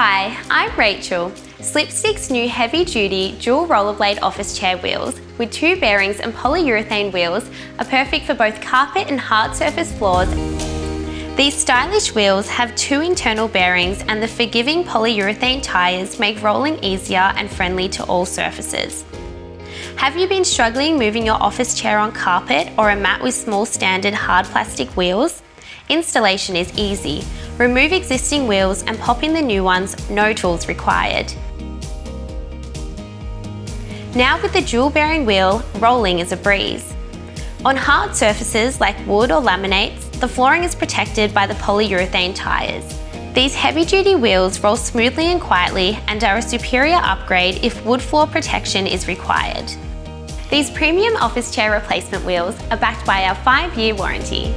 Hi, I'm Rachel. Slipstick's new heavy-duty dual rollerblade office chair wheels with 2 bearings and polyurethane wheels are perfect for both carpet and hard surface floors. These stylish wheels have 2 internal bearings, and the forgiving polyurethane tyres make rolling easier and friendly to all surfaces. Have you been struggling moving your office chair on carpet or a mat with small standard hard plastic wheels? Installation is easy. Remove existing wheels and pop in the new ones, no tools required. Now with the dual bearing wheel, rolling is a breeze. On hard surfaces like wood or laminates, the flooring is protected by the polyurethane tyres. These heavy-duty wheels roll smoothly and quietly and are a superior upgrade if wood floor protection is required. These premium office chair replacement wheels are backed by our 5-year warranty.